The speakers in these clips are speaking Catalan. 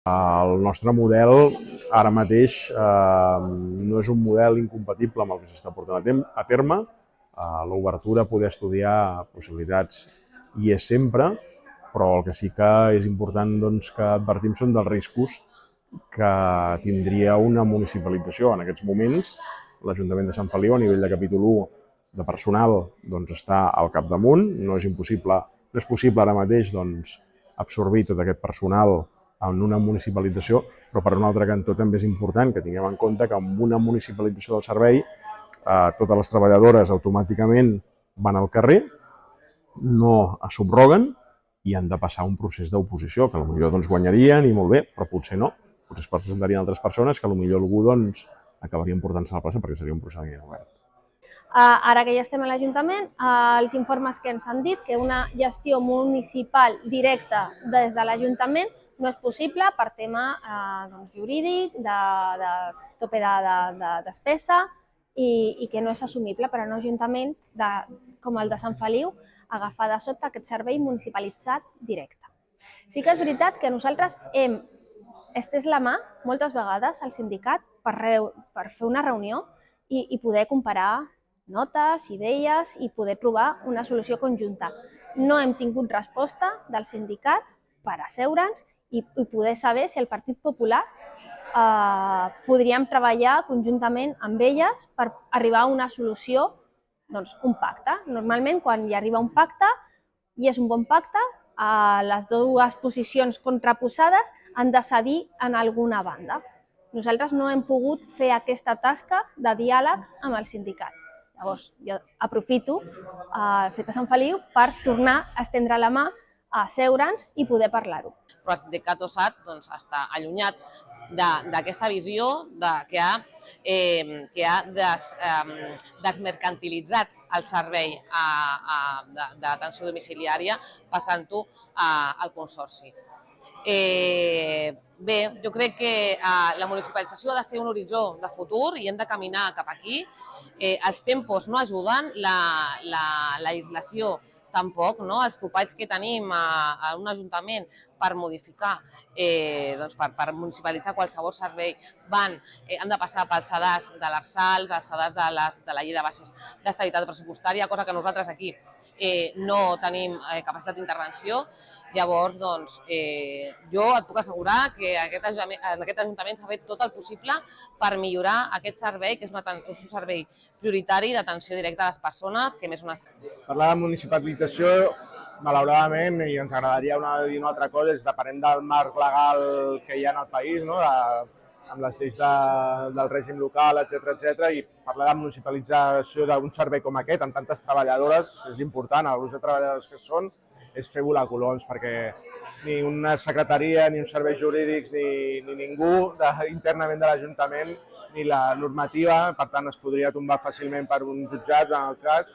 El nostre model ara mateix no és un model incompatible amb el que s'està portant a terme. L'obertura a poder estudiar possibilitats hi és sempre, però el que sí que és important que advertim són dels riscos que tindria una municipalització. En aquests moments, l'Ajuntament de Sant Feliu, a nivell de capítol 1 de personal, està al capdamunt. No és possible ara mateix absorbir tot aquest personal en una municipalització, però per un altre cantó també és important que tinguem en compte que amb una municipalització del servei totes les treballadores automàticament van al carrer, no es subroguen i han de passar un procés d'oposició, que potser guanyarien i molt bé, però potser no. Potser es presentarien altres persones que potser algú acabarien portant-se a la plaça perquè seria un procediment obert. Ara que ja estem a l'Ajuntament, els informes que ens han dit que una gestió municipal directa des de l'Ajuntament no és possible per tema jurídic, de tope de despesa i que no és assumible per a un ajuntament com el de Sant Feliu agafar de sobte aquest servei municipalitzat directe. Sí que és veritat que nosaltres hem estès la mà moltes vegades al sindicat per fer una reunió i poder comparar notes, idees i poder trobar una solució conjunta. No hem tingut resposta del sindicat per asseure'ns i poder saber si el Partit Popular podríem treballar conjuntament amb elles per arribar a una solució, un pacte. Normalment, quan hi arriba un pacte, i és un bon pacte, les dues posicions contraposades han de cedir en alguna banda. Nosaltres no hem pogut fer aquesta tasca de diàleg amb el sindicat. Llavors, jo aprofito el fet de Sant Feliu per tornar a estendre la mà, a asseure'ns i poder parlar-ho. Però el sindicat OSAT està allunyat d'aquesta visió que ha desmercantilitzat el servei d'atenció domiciliària passant-ho al consorci. Bé, jo crec que la municipalització ha de ser un horitzó de futur i hem de caminar cap aquí. Els tempos no ajuden, la legislació tampoc, els topalls que tenim a un ajuntament per modificar, per municipalitzar qualsevol servei, han de passar pels sedars de l'Arsal, pels sedars de la llei de bases d'estabilitat pressupostària, cosa que nosaltres aquí no tenim capacitat d'intervenció. Llavors, jo et puc assegurar que en aquest Ajuntament s'ha fet tot el possible per millorar aquest servei, que és un servei prioritari d'atenció directa a les persones, que més Parlar de municipalització, malauradament, i ens agradaria dir una altra cosa, és depenent del marc legal que hi ha en el país, amb les lleis del règim local, etc. I parlar de municipalització d'un servei com aquest, amb tantes treballadores, és l'important, el gruix de treballadors que són, és fer volar colons, perquè ni una secretaria, ni uns serveis jurídics, ni ningú internament de l'Ajuntament, ni la normativa, per tant es podria tombar fàcilment per uns jutjats, en el cas,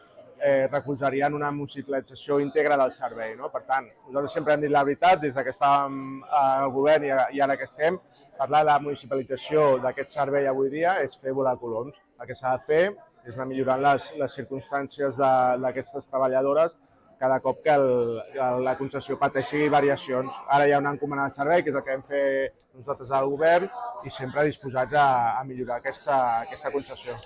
recolzarien una municipalització íntegra del servei. Per tant, nosaltres sempre hem dit la veritat, des que estàvem al govern i ara que estem, parlar de la municipalització d'aquest servei avui dia és fer volar coloms. El que s'ha de fer és anar millorant les circumstàncies d'aquestes treballadores cada cop que la concessió pateixi variacions. Ara hi ha una encomanda de servei, que és el que hem fet nosaltres al govern, y siempre dispuestos a mejorar esta concesión.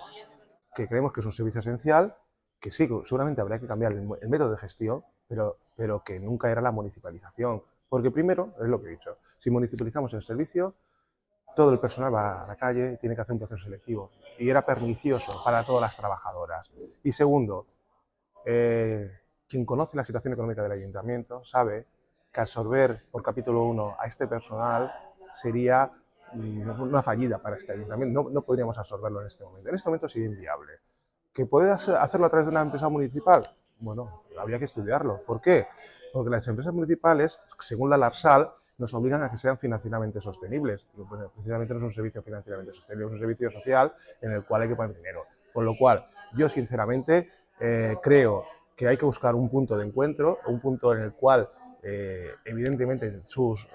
Que creemos que es un servicio esencial, que sí, seguramente habría que cambiar el método de gestión, pero que nunca era la municipalización. Porque primero, es lo que he dicho, si municipalizamos el servicio, todo el personal va a la calle y tiene que hacer un proceso selectivo. Y era pernicioso para todas las trabajadoras. Y segundo, quien conoce la situación económica del ayuntamiento sabe que absorber por capítulo 1 a este personal sería una fallida para este ayuntamiento. No podríamos absorberlo en este momento. En este momento sería inviable. ¿Que puede hacerlo a través de una empresa municipal? Bueno, habría que estudiarlo. ¿Por qué? Porque las empresas municipales, según la LARSAL, nos obligan a que sean financieramente sostenibles. Y precisamente no es un servicio financieramente sostenible, es un servicio social en el cual hay que poner dinero. Con lo cual, yo sinceramente creo que hay que buscar un punto de encuentro, un punto en el cual evidentemente sus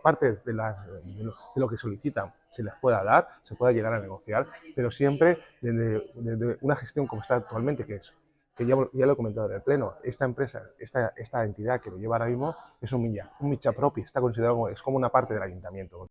partes de lo que solicitan se les pueda dar, se pueda llegar a negociar, pero siempre desde una gestión como está actualmente, que que ya lo he comentado en el pleno, esta empresa, esta entidad que lo lleva ahora mismo es un mitjà propi, está considerado, es como una parte del ayuntamiento.